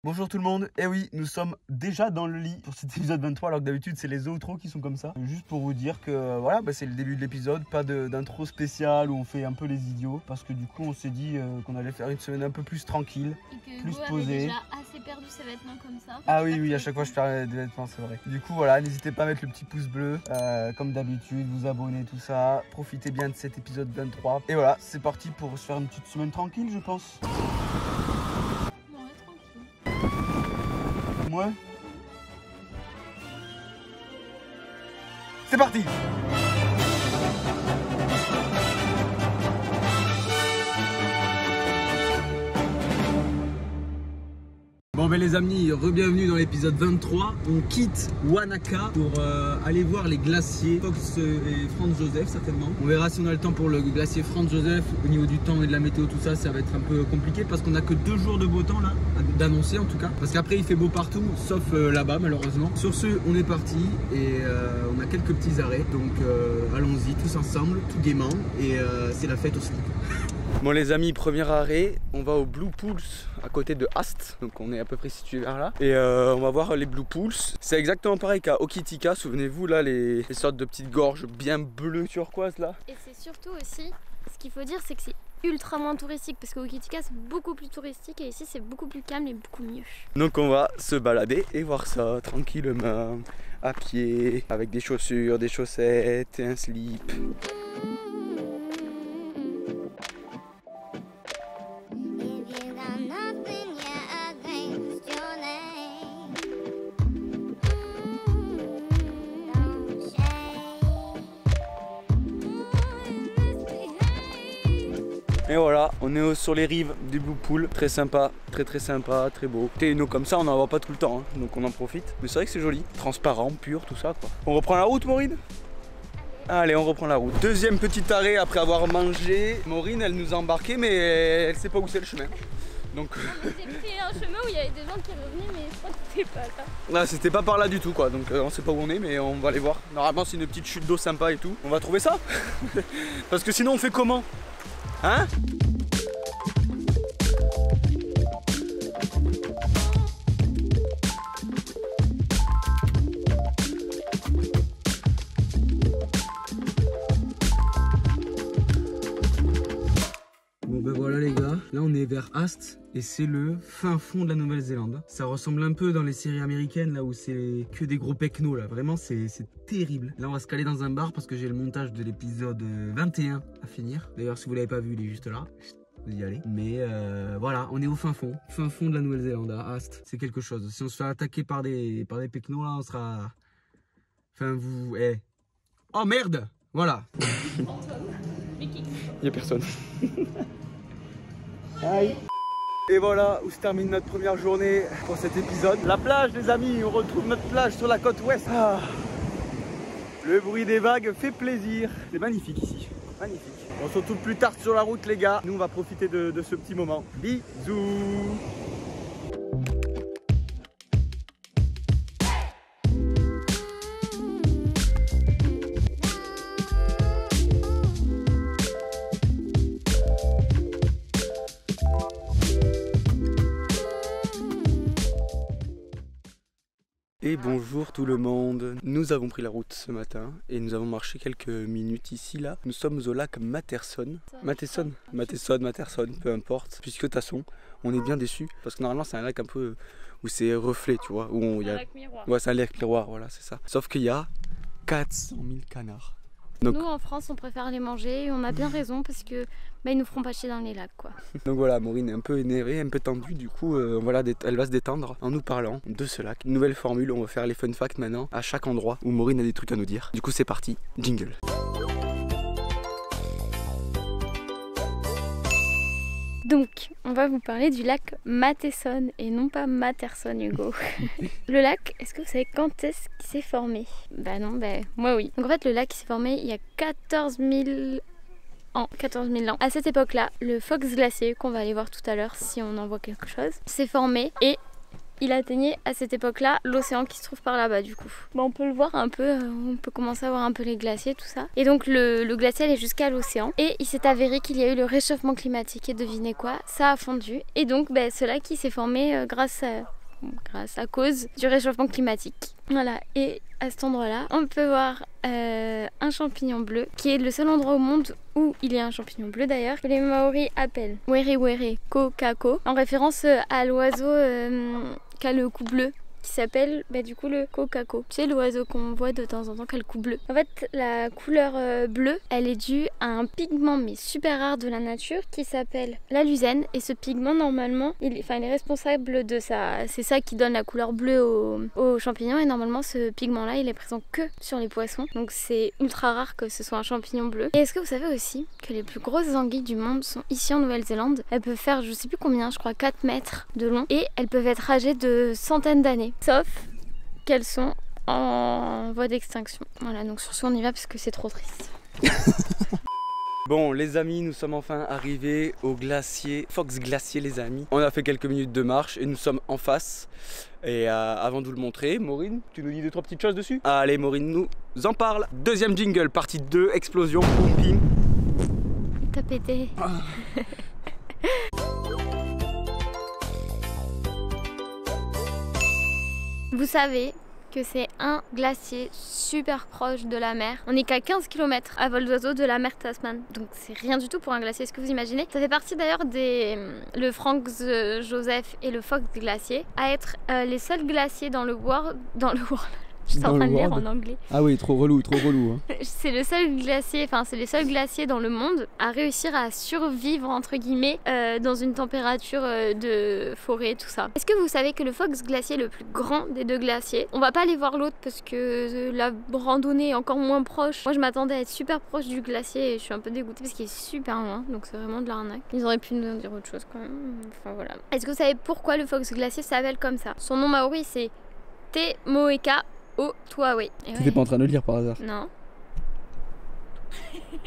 Bonjour tout le monde, et oui, nous sommes déjà dans le lit pour cet épisode 23 alors que d'habitude c'est les outros qui sont comme ça. Juste pour vous dire que voilà, c'est le début de l'épisode, pas d'intro spécial où on fait un peu les idiots parce que du coup on s'est dit qu'on allait faire une semaine un peu plus tranquille, et que plus Go posée. avait déjà assez perdu ses vêtements comme ça. Ah oui, à chaque fois je perds des vêtements, c'est vrai. Du coup voilà, n'hésitez pas à mettre le petit pouce bleu comme d'habitude, vous abonner, tout ça. Profitez bien de cet épisode 23. Et voilà, c'est parti pour se faire une petite semaine tranquille je pense. Ouais. C'est parti. Bon les amis, re-bienvenue dans l'épisode 23. On quitte Wanaka pour aller voir les glaciers Fox et Franz Joseph certainement. On verra si on a le temps pour le glacier Franz Joseph. Au niveau du temps et de la météo, tout ça, ça va être un peu compliqué parce qu'on a que 2 jours de beau temps là, d'annoncer en tout cas. Parce qu'après il fait beau partout, sauf là-bas malheureusement. Sur ce, on est parti et on a quelques petits arrêts. Donc allons-y tous ensemble, tout gaiement. Et c'est la fête aussi. Bon les amis, premier arrêt, on va au Blue Pools à côté de Ast, donc on est à peu près situé vers là. Et on va voir les Blue Pools. C'est exactement pareil qu'à Hokitika, souvenez-vous là, les sortes de petites gorges bien bleues turquoises là. Et c'est surtout aussi, ce qu'il faut dire c'est que c'est ultra moins touristique parce qu'au Hokitika c'est beaucoup plus touristique et ici c'est beaucoup plus calme et beaucoup mieux. Donc on va se balader et voir ça tranquillement, à pied, avec des chaussures, des chaussettes et un slip. Et voilà, on est sur les rives du Blue Pool, très sympa, très sympa, très beau. Et une eau comme ça, on n'en voit pas tout le temps, hein, donc on en profite. Mais c'est vrai que c'est joli, transparent, pur, tout ça quoi. On reprend la route, Maureen ? Allez, on reprend la route. Deuxième petit arrêt après avoir mangé. Maureen, elle nous a embarqué, mais elle sait pas où c'est le chemin. Donc... On s'est pris un chemin où il y avait des gens qui revenaient, mais je crois que c'était pas là. Là, c'était pas par là du tout quoi, donc on sait pas où on est, mais on va aller voir. Normalement, c'est une petite chute d'eau sympa et tout. On va trouver ça. Parce que sinon, on fait comment ? Hein ? Bon ben voilà les gars, là on est vers Ast et c'est le fin fond de la Nouvelle-Zélande. Ça ressemble un peu dans les séries américaines là où c'est que des gros pecnos là, vraiment c'est terrible. Là on va se caler dans un bar parce que j'ai le montage de l'épisode 21 à finir. D'ailleurs si vous l'avez pas vu il est juste là. Vous y allez. Mais voilà, on est au fin fond de la Nouvelle-Zélande, à Ast. C'est quelque chose. Si on se fait attaquer par des pecnos là, on sera... Enfin vous... Eh. Oh merde. Voilà. Il y a personne. Aïe. Et voilà où se termine notre première journée pour cet épisode. La plage les amis, on retrouve notre plage sur la côte ouest. Ah. Le bruit des vagues fait plaisir. C'est magnifique ici, magnifique. On se retrouve plus tard sur la route les gars. Nous on va profiter de ce petit moment. Bisous. Et bonjour tout le monde, nous avons pris la route ce matin et nous avons marché quelques minutes ici là. Nous sommes au lac Matterson, peu importe, puisque de toute façon on est bien déçus parce que normalement c'est un lac un peu où c'est reflet tu vois. Où il y a... lac miroir. Ouais c'est un lac miroir, voilà c'est ça. Sauf qu'il y a 400 000 canards. Donc... Nous en France on préfère les manger et on a bien raison parce que ils nous feront pas chier dans les lacs quoi. Donc voilà, Maureen est un peu énervée, un peu tendue, du coup elle va se détendre en nous parlant de ce lac. Une nouvelle formule, on va faire les fun facts maintenant à chaque endroit où Maureen a des trucs à nous dire. Du coup c'est parti, jingle. Donc, on va vous parler du lac Matterson et non pas Matterson, Hugo. Le lac, est-ce que vous savez quand est-ce qu'il s'est formé? Bah non, moi oui. Donc en fait, le lac s'est formé il y a 14 000 ans. À cette époque-là, le Fox glacier, qu'on va aller voir tout à l'heure si on en voit quelque chose, s'est formé et il atteignait à cette époque-là l'océan qui se trouve par là-bas du coup. Bon, on peut le voir un peu, on peut commencer à voir un peu les glaciers, tout ça. Et donc le glacier est jusqu'à l'océan. Et il s'est avéré qu'il y a eu le réchauffement climatique. Et devinez quoi, ça a fondu. Et donc ce lac qui s'est formé grâce à cause du réchauffement climatique. Voilà, et à cet endroit-là, on peut voir un champignon bleu, qui est le seul endroit au monde où il y a un champignon bleu d'ailleurs, que les Maoris appellent were were kokako, en référence à l'oiseau qui a le cou bleu, qui s'appelle du coup le kokako. Tu sais, l'oiseau qu'on voit de temps en temps qui a le cou bleu. En fait, la couleur bleue, elle est due à un pigment mais super rare de la nature qui s'appelle la luzerne. Et ce pigment, normalement, il est responsable de ça. C'est ça qui donne la couleur bleue aux champignons. Et normalement, ce pigment-là, il est présent que sur les poissons. Donc c'est ultra rare que ce soit un champignon bleu. Et est-ce que vous savez aussi que les plus grosses anguilles du monde sont ici en Nouvelle-Zélande? Elles peuvent faire, je sais plus combien, je crois 4 mètres de long. Et elles peuvent être âgées de centaines d'années. Sauf qu'elles sont en voie d'extinction. Voilà, donc sur ce on y va parce que c'est trop triste. Bon les amis, nous sommes enfin arrivés au glacier, Fox Glacier les amis. On a fait quelques minutes de marche et nous sommes en face. Et avant de vous le montrer, Maureen, tu nous dis 2-3 petites choses dessus? Allez Maureen nous en parle. Deuxième jingle, partie 2, explosion, boum bim. T'as pété. Vous savez que c'est un glacier super proche de la mer. On n'est qu'à 15 km à vol d'oiseau de la mer Tasman. Donc c'est rien du tout pour un glacier, est-ce que vous imaginez? Ça fait partie d'ailleurs le Franz Joseph et le Fox Glacier à être les seuls glaciers dans le world. Je suis en train de lire en anglais. Ah oui, trop relou, hein. C'est le seul glacier, enfin c'est les seuls glaciers dans le monde à réussir à survivre entre guillemets dans une température de forêt, tout ça. Est-ce que vous savez que le Fox Glacier est le plus grand des deux glaciers? On va pas aller voir l'autre parce que la randonnée est encore moins proche. Moi je m'attendais à être super proche du glacier et je suis un peu dégoûtée parce qu'il est super loin, donc c'est vraiment de l'arnaque. Ils auraient pu nous dire autre chose quand même. Enfin voilà. Est-ce que vous savez pourquoi le Fox Glacier s'appelle comme ça? Son nom maori c'est Te Moeka Oh, toi, oui. T'étais pas en train de le lire par hasard? Non.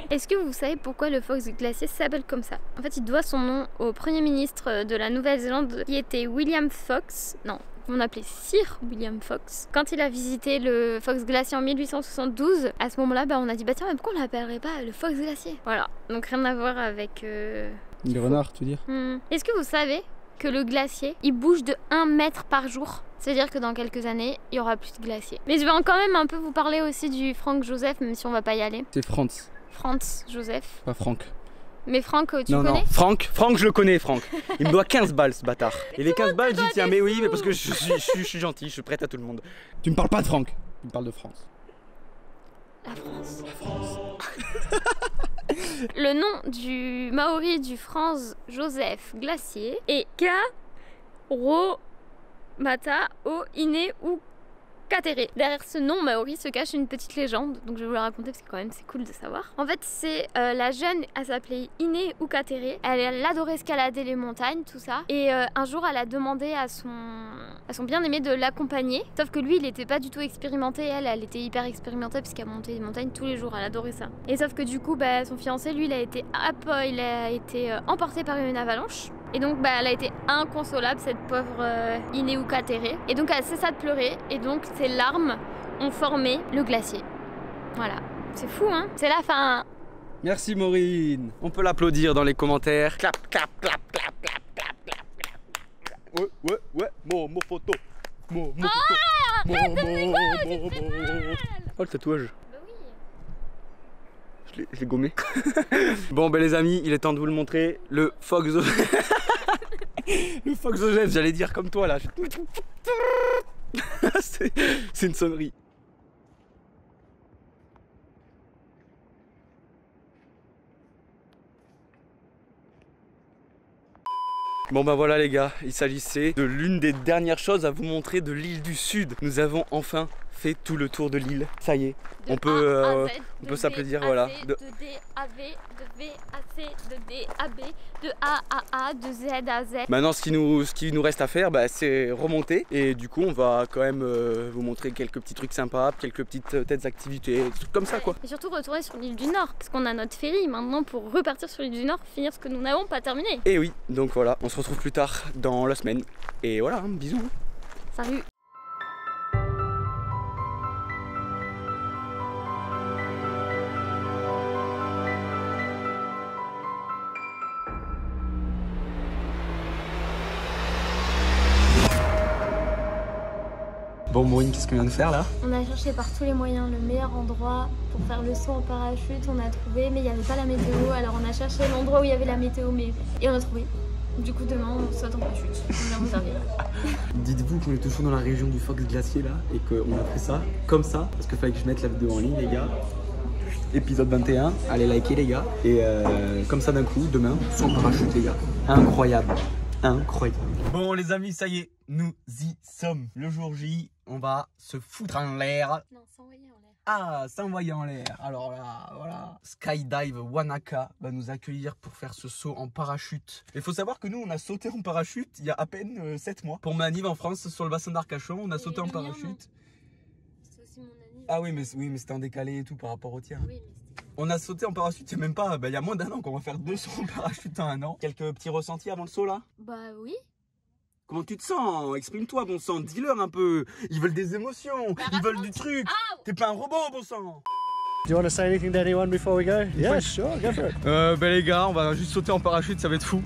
Est-ce que vous savez pourquoi le Fox Glacier s'appelle comme ça? En fait, il doit son nom au premier ministre de la Nouvelle-Zélande qui était William Fox. Non, on appelait Sir William Fox. Quand il a visité le Fox Glacier en 1872, à ce moment-là, on a dit tiens, mais pourquoi on l'appellerait pas le Fox Glacier? Voilà, donc rien à voir avec... Les renards, tu veux dire? Est-ce que vous savez que le glacier, il bouge de 1 mètre par jour? C'est-à-dire que dans quelques années, il y aura plus de glaciers. Mais je vais quand même un peu vous parler aussi du Franz Joseph, même si on va pas y aller. C'est Franz. Franz Joseph. Pas Franck. Mais Franck, tu le connais? Non, Franck, je le connais, Franck. Il me doit 15 balles, ce bâtard. Et les 15 balles, j'y tiens. Mais oui, mais parce que je suis gentil, je suis prête à tout le monde. Tu me parles pas de Franck, tu me parles de France. La France. La France. Le nom du Maori du Franz Joseph Glacier est Karo Mata o Ine ou Katere. Derrière ce nom maori se cache une petite légende, donc je vais vous la raconter parce que quand même c'est cool de savoir. En fait c'est la jeune, elle s'appelait Ine ou Katere. Elle adorait escalader les montagnes, tout ça. Et un jour elle a demandé à son bien-aimé de l'accompagner. Sauf que lui il n'était pas du tout expérimenté, elle était hyper expérimentée parce qu'elle montait des montagnes tous les jours, elle adorait ça. Et sauf que du coup son fiancé lui il a été emporté par une avalanche. Et donc elle a été inconsolable cette pauvre Ineu Katere. Et donc elle cessa de pleurer et donc ses larmes ont formé le glacier. Voilà, c'est fou hein. C'est la fin. Merci Maureen. On peut l'applaudir dans les commentaires. Clap, clap, clap, clap, clap, clap, clap, clap. Ouais, mon photo. Mon photo. Oh le tatouage. Je l'ai gommé. Bon les amis, il est temps de vous le montrer. Le Fox Le Fox Joseph, j'allais dire comme toi là. C'est une sonnerie. Bon voilà les gars, il s'agissait de l'une des dernières choses à vous montrer de l'île du Sud. Nous avons enfin fait tout le tour de l'île. Ça y est, on peut s'applaudir, voilà. De D à V, de V à C, de D à B, de A à A, de Z à Z. Maintenant ce qui nous reste à faire, c'est remonter. Et du coup on va quand même vous montrer quelques petits trucs sympas, quelques petites têtes activités, des trucs comme ça quoi. Et surtout retourner sur l'île du Nord, parce qu'on a notre ferry maintenant pour repartir sur l'île du Nord, finir ce que nous n'avons pas terminé. Et oui, donc voilà, on se retrouve plus tard dans la semaine. Et voilà, bisous. Salut. Bon Maureen, qu'est-ce qu'on vient de faire là? On a cherché par tous les moyens le meilleur endroit pour faire le saut en parachute, on a trouvé, mais il n'y avait pas la météo, alors on a cherché l'endroit où il y avait la météo, et on a trouvé. Du coup demain on saute en parachute, on vient vous servir. Dites-vous qu'on est toujours dans la région du Fox Glacier là, et qu'on a fait ça comme ça, parce qu'il fallait que je mette la vidéo en ligne les gars. Épisode 21, allez liker les gars, et comme ça d'un coup, demain, saut en parachute les gars. Incroyable. Incroyable. Bon les amis, ça y est, nous y sommes. Le jour J, on va se foutre en l'air. Non, s'envoyer en l'air. Ah, s'envoyer en l'air. Alors là, voilà. Skydive Wanaka va nous accueillir pour faire ce saut en parachute. Il faut savoir que nous, on a sauté en parachute il y a à peine 7 mois. Pour Maniv en France, sur le bassin d'Arcachon, on a sauté en parachute. C'est aussi mon anniv. Ah oui, mais c'était en décalé et tout par rapport au tien. Oui, mais on a sauté en parachute, c'est même pas, il y a moins d'1 an qu'on va faire 2 sauts en parachute en 1 an. Quelques petits ressentis avant le saut là? bah oui. Comment tu te sens? Exprime-toi bon sang, dis-leur un peu. Ils veulent des émotions, ils veulent du truc. T'es pas un robot bon sang. Do you want to say anything to anyone before we go? Yeah, sure, go for it. Les gars, on va juste sauter en parachute, ça va être fou.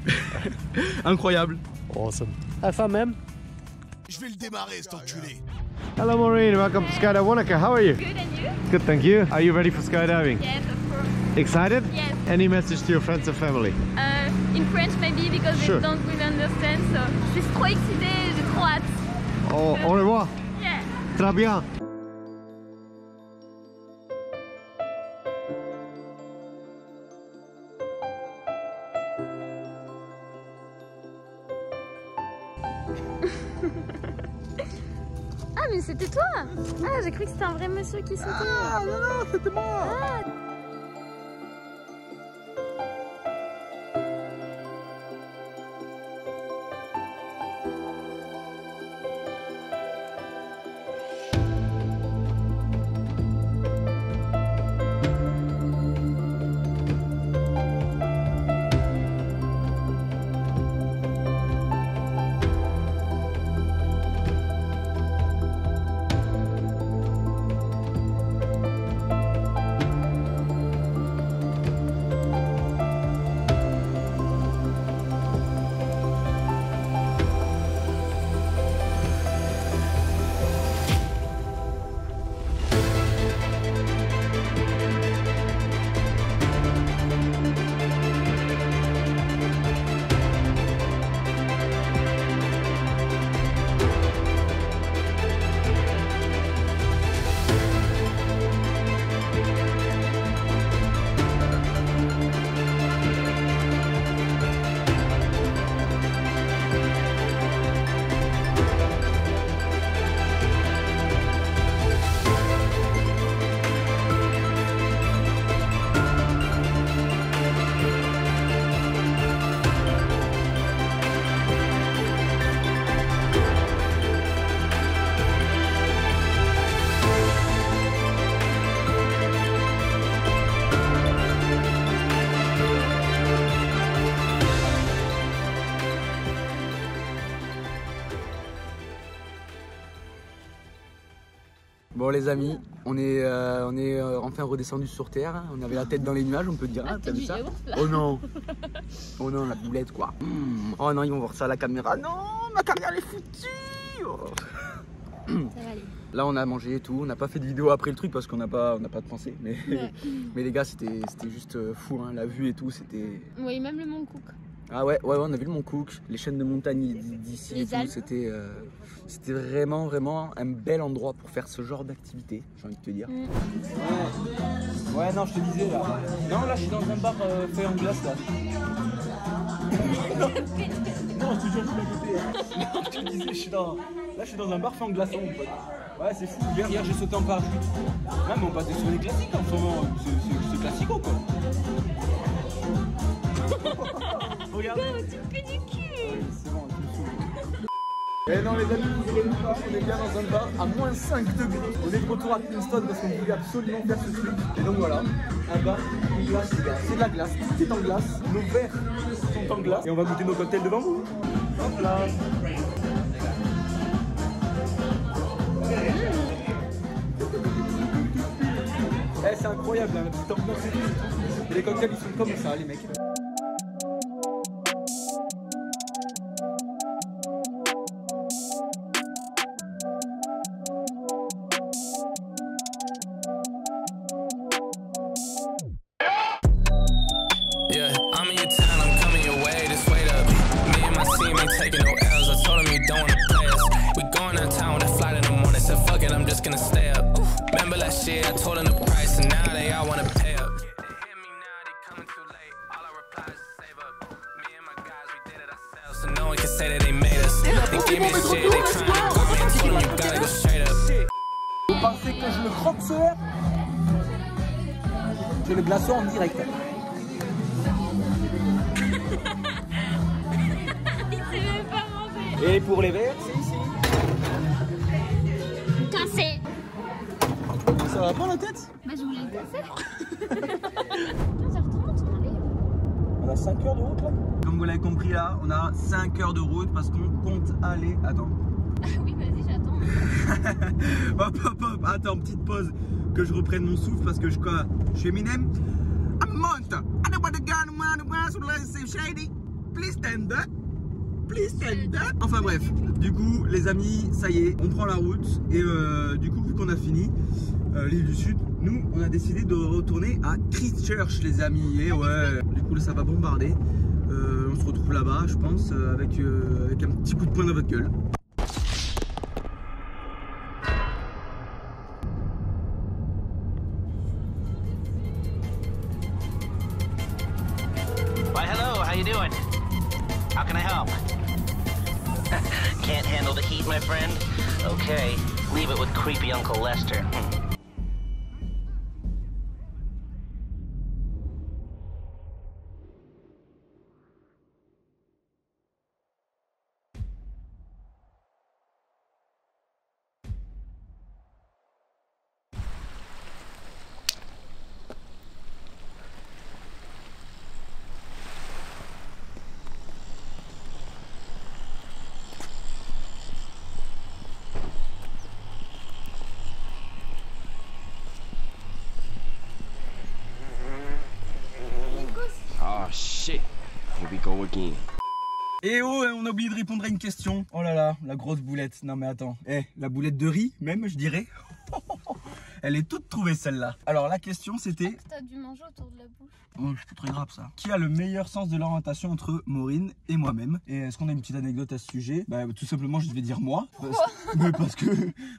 Incroyable. Awesome. Have fun, man. Je vais le démarrer cet enculé. Hello, Maureen. Welcome to Skydive Wanaka. How are you? Good, and you? Good, thank you. Are you ready for skydiving? Yes, of course. Excited? Yes. Any message to your friends and family? In French maybe, because Sure. they don't really understand, so je suis trop excitée, j'ai trop hâte. Oh, au revoir. Yeah. Très bien. Ah mais c'était toi. Ah j'ai cru que c'était un vrai monsieur qui sautait. Ah non, non, c'était moi. Ah. Bon les amis, on est enfin redescendu sur terre, on avait la tête dans les nuages, on peut dire, ah, t'as vu ça? Oh non, oh non, la boulette quoi. Oh non, ils vont voir ça à la caméra, non, ma carrière elle est foutue. Oh. Ça va aller. Là on a mangé et tout, on n'a pas fait de vidéo après le truc parce qu'on n'a pas de pensée, mais, Ouais. mais les gars c'était juste fou, hein. La vue et tout, c'était... Oui, même le Mont Cook. Ah ouais, on a vu le Mont Cook, les chaînes de montagnes d'ici et Les tout, Alpes. c'était vraiment un bel endroit pour faire ce genre d'activité, j'ai envie de te dire. Ouais, non, je te disais là. Non, là je suis dans un bar fait en glace là. Non, je te jure, je suis à côté. Non, je te disais, là je suis dans un bar fait en glaçon, mon pote. Ouais, c'est fou. Hier j'ai sauté en parachute. Ouais, mais on passe sur les classiques en ce moment, c'est classico quoi. Regarde. Tu me fais du cul. C'est bon, je me saoule. Eh non les amis, vous voulez pas, on est bien dans un bar à moins 5 degrés. On est de retour à Kingston parce qu'on voulait absolument faire ce truc. Et donc voilà, un bar, une glace, c'est de la glace, tout est en glace. Nos verres sont en glace. Et on va goûter nos cocktails devant vous. Hop là. Eh, c'est incroyable, la petite ambiance et tout. Et les cocktails ils sont comme ça, les mecs. Yeah, I'm in your town, I'm coming your way, just wait up. Me and my team ain't taking no L's, I told them you don't wanna play us. We going downtown with a flight in the morning, said fuck it, I'm just gonna stay up. Remember last year, I told them the price, and now they all wanna pay up. They hit me now, they coming too late, all I reply is save up. Me and my guys, we did it ourselves, so no one can say that they made us. They give me the shit, they trying to call me, I told them you gotta go straight up. Vous pensez que je le croque ce verre? Je le glaçon en direct. Et pour les verres, c'est ici. Cassé. Ça va pas la tête? Bah je voulais le casser. 15h30, allez. On a 5 heures de route là. Comme vous l'avez compris là, on a 5 heures de route parce qu'on compte aller... Attends. Oui, vas-y, j'attends. Hop hop hop, attends, petite pause. Que je reprenne mon souffle parce que je suis Eminem. I'm a monster. I know what the gun around the world, so let's say shady. Please stand up. Please stand up. Enfin bref, du coup les amis, ça y est, on prend la route. Et du coup, vu qu'on a fini l'île du Sud, nous on a décidé de retourner à Christchurch les amis. Et ouais, du coup là ça va bombarder. On se retrouve là-bas je pense avec un petit coup de poing dans votre gueule. Why, hello, how you doing? How can I help? Can't handle the heat, my friend? Okay, leave it with creepy Uncle Lester. Oh shit, here we go again. Et oh, on a oublié de répondre à une question. Oh là là, la grosse boulette. Non mais attends, la boulette de riz même je dirais. Elle est toute trouvée celle-là. Alors la question c'était... T'as dû manger autour de la bouche. Oh, c'est très grave ça. Qui a le meilleur sens de l'orientation entre Maureen et moi-même? Et est-ce qu'on a une petite anecdote à ce sujet? Bah tout simplement je vais dire moi.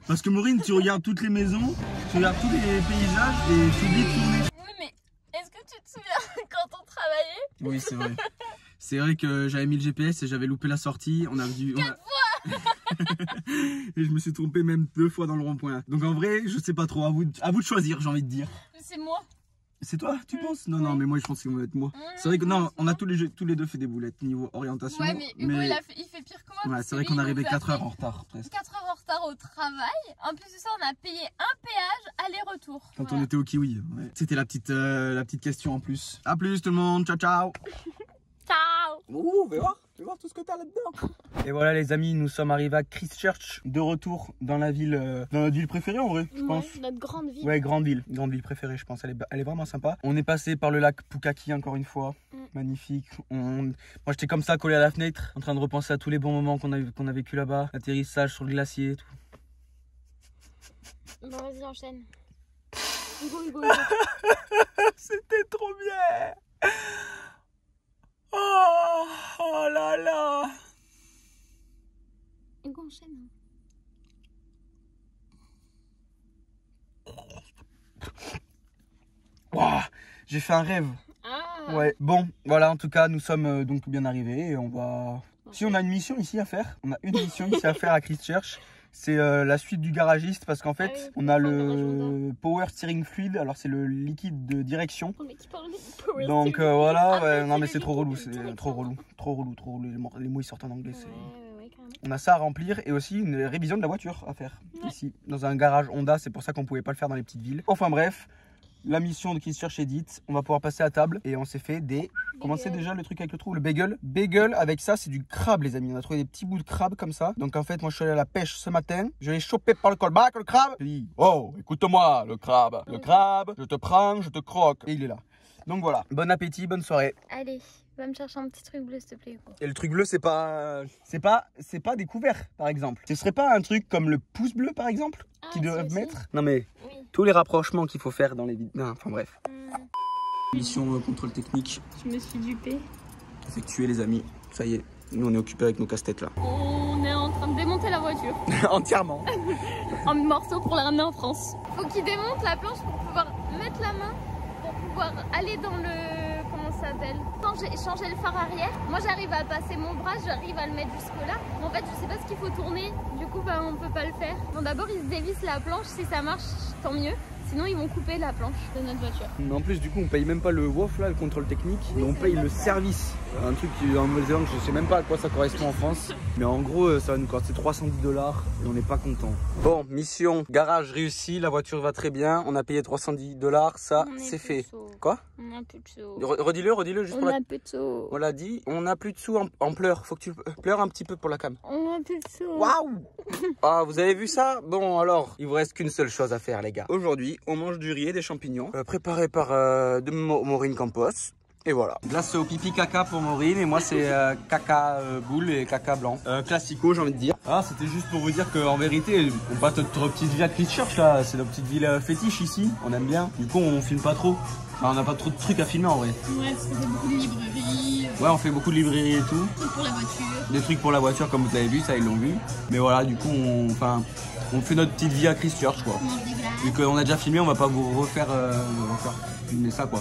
Parce que Maureen, tu regardes toutes les maisons, tu regardes tous les paysages et tu oublies de tourner. Oui, mais est-ce que tu te souviens quand on travaillait? Oui c'est vrai. C'est vrai que j'avais mis le GPS et j'avais loupé la sortie. On a dû... Et je me suis trompé même 2 fois dans le rond-point. Donc en vrai, je sais pas trop. À vous de choisir, j'ai envie de dire. C'est moi. C'est toi, tu penses? Non, non, mais moi je pense que ça va être moi. C'est vrai que non, on a tous les deux fait des boulettes niveau orientation. Ouais, mais Hugo il fait pire que moi. Ouais, c'est vrai qu'on est arrivé 4 heures en retard presque. 4 heures en retard au travail. En plus de ça, on a payé un péage aller-retour. Quand on était au Kiwi. Ouais. C'était la petite question en plus. A plus tout le monde, ciao ciao. Ciao. Ouh, fais voir tout ce que t'as là-dedans. Et voilà les amis, nous sommes arrivés à Christchurch, de retour dans la ville, dans notre ville préférée en vrai, je pense. Notre grande ville. Ouais, grande ville préférée je pense, elle est vraiment sympa. On est passé par le lac Pukaki encore une fois, magnifique. Moi j'étais comme ça collé à la fenêtre, en train de repenser à tous les bons moments qu'on a vécu là-bas, l'atterrissage sur le glacier et tout. Bon vas-y enchaîne. Hugo. C'était trop bien. Oh là là. Hugo enchaîne. Wow, j'ai fait un rêve. Ah. Ouais, bon, voilà, en tout cas, nous sommes donc bien arrivés et on va... Si on a une mission ici à faire, on a une mission ici à faire à Christchurch. C'est la suite du garagiste parce qu'en fait, oui, on a le Power Steering Fluid, alors c'est le liquide de direction. Donc voilà, ouais, non mais c'est trop relou, trop relou, les mots ils sortent en anglais. On a ça à remplir et aussi une révision de la voiture à faire ici, dans un garage Honda, c'est pour ça qu'on pouvait pas le faire dans les petites villes. Enfin bref, la mission de Kids Church est dite. On va pouvoir passer à table et on s'est fait des... Comment c'est déjà le truc avec le trou? Le bagel. Bagel avec ça, c'est du crabe les amis. On a trouvé des petits bouts de crabe comme ça. Donc en fait, moi je suis allé à la pêche ce matin. Je l'ai chopé par le callback, le crabe. J'ai dit, oh, écoute-moi le crabe. Le crabe, je te prends, je te croque. Et il est là. Donc voilà, bon appétit, bonne soirée. Allez, va me chercher un petit truc bleu s'il te plaît. Et le truc bleu, c'est pas découvert par exemple. Ce serait pas un truc comme le pouce bleu par exemple qu'ils doivent mettre? Non mais tous les rapprochements qu'il faut faire dans les vidéos. Non, enfin bref. Mission contrôle technique. Je me suis dupée. Effectué les amis. Ça y est, nous on est occupés avec nos casse-têtes là. On est en train de démonter la voiture. Entièrement. En morceaux pour la ramener en France. Faut qu'il démonte la planche pour pouvoir mettre la main, pour pouvoir aller dans le... Comment ça s'appelle? Changer le phare arrière. Moi j'arrive à passer mon bras, j'arrive à le mettre jusque là. En fait je sais pas ce qu'il faut tourner, du coup bah, on peut pas le faire. Bon d'abord ils se dévissent la planche, si ça marche tant mieux. Sinon ils vont couper la planche de notre voiture. Mais en plus du coup on paye même pas le WOF là, le contrôle technique, mais on paye le service. Un truc qui en Nouvelle-Zélande, je sais même pas à quoi ça correspond en France. Mais en gros ça va nous coûter 310 $ et on n'est pas content. Bon, mission, garage réussi, la voiture va très bien. On a payé 310 $, ça c'est fait. Quoi? On a plus de sous. Redis-le juste pour On a plus de sous. On l'a dit, on a plus de sous en pleurs. Faut que tu pleures un petit peu pour la cam. On a plus de sous. Waouh! Ah, vous avez vu ça? Bon alors, il vous reste qu'une seule chose à faire les gars. Aujourd'hui, on mange du riz et des champignons préparés par Maureen Campos. Et voilà. Glace au pipi caca pour Maureen et moi c'est caca boule et caca blanc. Classico j'ai envie de dire. Ah c'était juste pour vous dire qu'en vérité, on pas notre petite ville à Kids Church là, c'est notre petite ville fétiche ici, on aime bien. Du coup on filme pas trop. Enfin, on n'a pas trop de trucs à filmer en vrai. Ouais, parce qu'on fait beaucoup de librairies. Ouais, on fait beaucoup de librairies et tout. Des trucs pour la voiture. Des trucs pour la voiture comme vous avez vu, ça ils l'ont vu. Mais voilà, du coup on fait notre petite vie à Kids Church quoi. Vu qu'on a déjà filmé, on va pas vous refaire filmer ça quoi.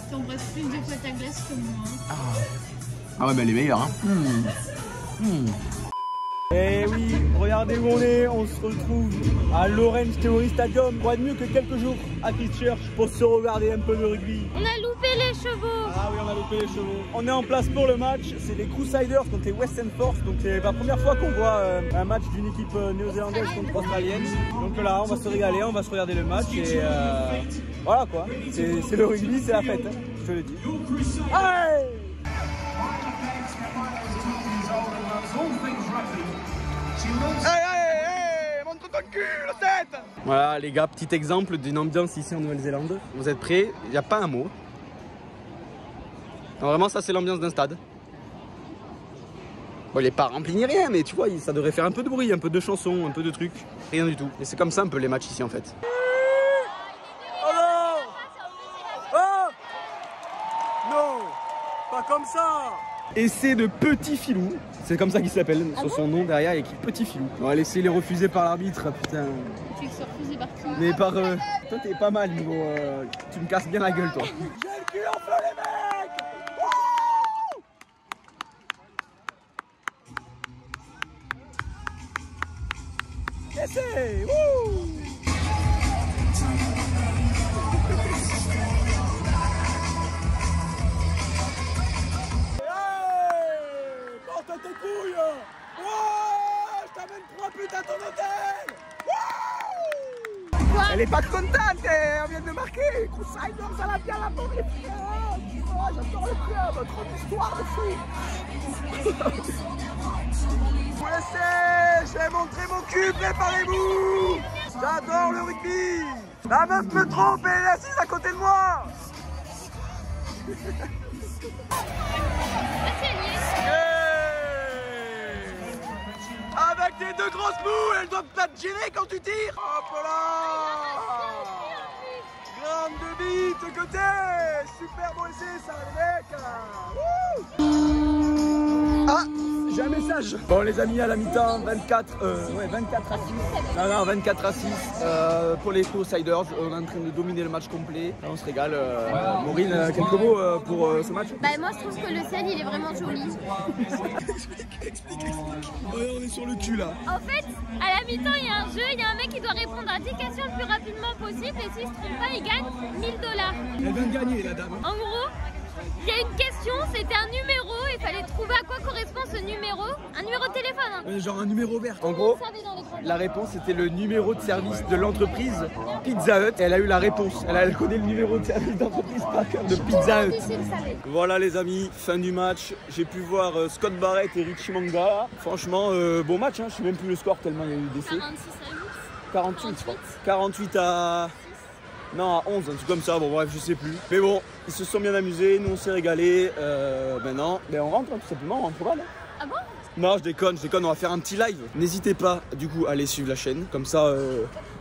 T'embrasses plus de fois ta glace que moi. Ah ouais, mais elle est meilleure hein. Eh oui, regardez où on se retrouve à l'Orange Theory Stadium. Quoi de mieux que quelques jours à Kids Church pour se regarder un peu de rugby. On a loupé les chevaux. Ah oui, on a loupé les chevaux. On est en place pour le match, c'est les Crusaders contre les Western Force. Donc c'est la première fois qu'on voit un match d'une équipe néo-zélandaise contre australienne. Donc là, on va se régaler, on va se regarder le match et voilà quoi. C'est le rugby, c'est la fête, hein, je te le dis. Allez! Hey, montre ton cul, le 7! Voilà les gars, petit exemple d'une ambiance ici en Nouvelle-Zélande. Vous êtes prêts? Il n'y a pas un mot. Non, vraiment ça c'est l'ambiance d'un stade. Bon il n'est pas rempli ni rien, mais tu vois ça devrait faire un peu de bruit, un peu de chansons, un peu de trucs. Rien du tout. Et c'est comme ça un peu les matchs ici en fait. Oh non! Oh! Non! Pas comme ça! Et c'est de Petit Filou, c'est comme ça qu'il s'appelle, sur son nom derrière il y a écrit Petit Filou. On va laisser les refuser par l'arbitre, putain. Tu se refuses par qui? Mais par toi t'es pas mal niveau, tu me casses bien la gueule toi. J'ai le cul en feu les mecs. Laissez. Tes couilles. Oh, je t'amène 3 putes à ton hôtel. Quoi? Elle est pas contente, on vient de marquer. Crusaders à la bien la mort les filles. Oh, j'adore le club, trop d'histoire de fou. Vous laissez, je vais montrer mon cul, préparez-vous. J'adore le rugby. La meuf me trompe et elle est assise à côté de moi. Avec tes deux grosses moues, elles doivent pas te gêner quand tu tires. Hop là. Grande bite que t'es. Super beau essai ça les mecs. Ah, j'ai un message. Bon les amis, à la mi-temps, 24 à 6. Non, 24 à 6 pour les Crusaders. On est en train de dominer le match complet. On se régale. Maureen, quelques mots pour ce match? Bah moi je trouve que le ciel il est vraiment joli. Explique. Ouais, on est sur le cul là. En fait, à la mi-temps il y a un jeu, il y a un mec qui doit répondre à 10 questions le plus rapidement possible et s'il se trompe pas il gagne 1000 $. Elle vient de gagner la dame. En gros, il y a une question, c'était un numéro, il fallait trouver à quoi correspond ce numéro. Un numéro de téléphone hein. Genre un numéro vert. En gros, la réponse c'était le numéro de service de l'entreprise Pizza Hut. Et elle a eu la réponse. Elle connaît le numéro de service d'entreprise par cœur de Pizza Hut. Voilà les amis, fin du match. J'ai pu voir Scott Barrett et Richie Manga. Franchement, bon match, hein. Je sais même plus le score tellement il y a eu des décès. 48 je crois. 48 à... Non, à 11, un truc comme ça, bon bref, je sais plus. Mais bon, ils se sont bien amusés, nous on s'est régalés. Maintenant, on rentre, hein, tout simplement, on rentre au bal. Ah bon? Non, je déconne, on va faire un petit live. N'hésitez pas, du coup, à aller suivre la chaîne. Comme ça,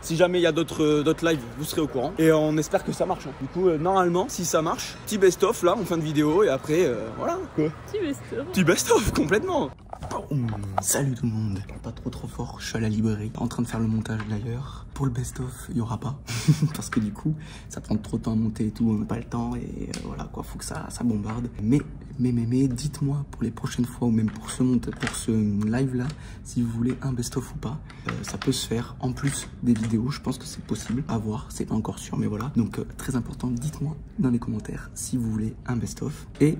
si jamais il y a d'autres lives, vous serez au courant. Et on espère que ça marche. Hein. Du coup, normalement, si ça marche, petit best-of là, en fin de vidéo. Et après, voilà. Quoi? Petit best-of, complètement. Salut tout le monde. Pas trop fort, je suis à la librairie. En train de faire le montage d'ailleurs. Pour le best-of, il n'y aura pas. Parce que du coup, ça prend trop de temps à monter et tout. On n'a pas le temps. Et voilà quoi, faut que ça bombarde. Mais dites-moi pour les prochaines fois ou même pour ce live là, si vous voulez un best-of ou pas. Ça peut se faire en plus des vidéos. Je pense que c'est possible à voir. C'est pas encore sûr, mais voilà. Donc très important, dites-moi dans les commentaires si vous voulez un best-of. Et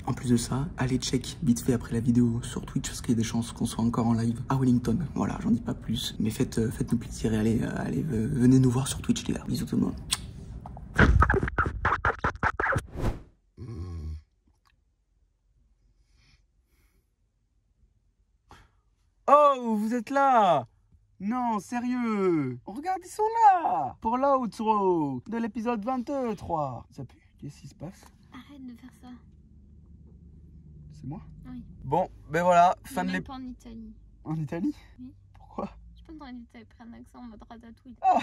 en plus de ça, allez check vite fait après la vidéo sur Twitch parce qu'il y a des chances qu'on soit encore en live à Wellington. Voilà, j'en dis pas plus. Mais faites-nous plaisir et allez, venez nous voir sur Twitch les gars. Bisous tout le monde. Oh, vous êtes là? Non, sérieux? Regarde, ils sont là pour l'outro de l'épisode 23. Ça pue, qu'est-ce qui se passe? Arrête de faire ça. C'est moi? Oui. Bon, ben voilà, fin de l'épisode. En Italie. En Italie? Oui. Pourquoi? Je sais pas, t'aurais dû prendre un accent en mode ratatouille. Ah,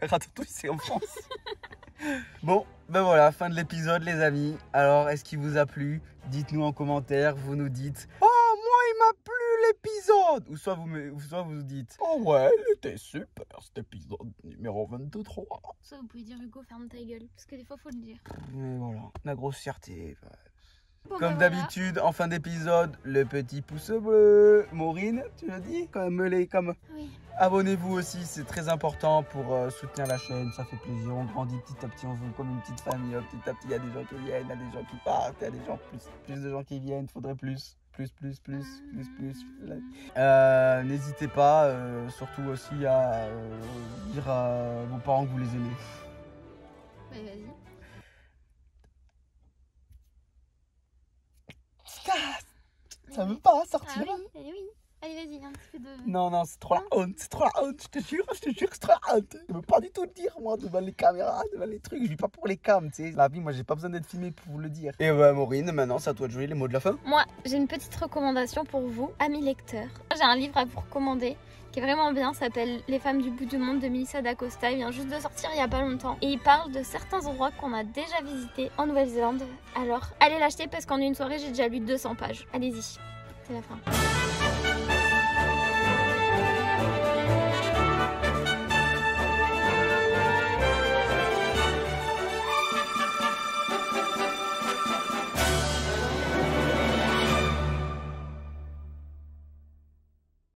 ratatouille, c'est en France. Bon, ben voilà, fin de l'épisode les amis. Alors, est-ce qu'il vous a plu? Dites-nous en commentaire, vous nous dites « Oh, moi il m'a plu l'épisode !» Ou soit vous dites « Oh ouais, il était super cet épisode numéro 23. » Soit vous pouvez dire « Hugo, ferme ta gueule », parce que des fois faut le dire. Et voilà, la grosse fierté. Bon, comme bah, d'habitude, voilà. En fin d'épisode, le petit pouce bleu. Maureen, tu le dis? Oui. Abonnez-vous aussi, c'est très important pour soutenir la chaîne, ça fait plaisir. On grandit petit à petit, on joue comme une petite famille. Petit à petit, il y a des gens qui viennent, il y a des gens qui partent, il y a des gens plus de gens qui viennent. Faudrait plus. N'hésitez pas, surtout aussi à dire à vos parents que vous les aimez. Bah, vas-y. Ça veut pas sortir. Ah oui. Allez, vas-y, un petit peu de... Non, c'est trop la honte, je te jure, c'est trop la honte. Je veux pas du tout le dire, moi, devant les caméras, devant les trucs, je vis pas pour les cams, tu sais. La vie, moi, j'ai pas besoin d'être filmé pour vous le dire. Et ouais, Maureen, maintenant, c'est à toi de jouer les mots de la fin. Moi, j'ai une petite recommandation pour vous, amis lecteurs. J'ai un livre à vous recommander qui est vraiment bien, s'appelle Les femmes du bout du monde de Melissa d'Acosta. Il vient juste de sortir il y a pas longtemps. Et il parle de certains endroits qu'on a déjà visités en Nouvelle-Zélande. Alors, allez l'acheter parce qu'en une soirée, j'ai déjà lu 200 pages. Allez-y, c'est la fin.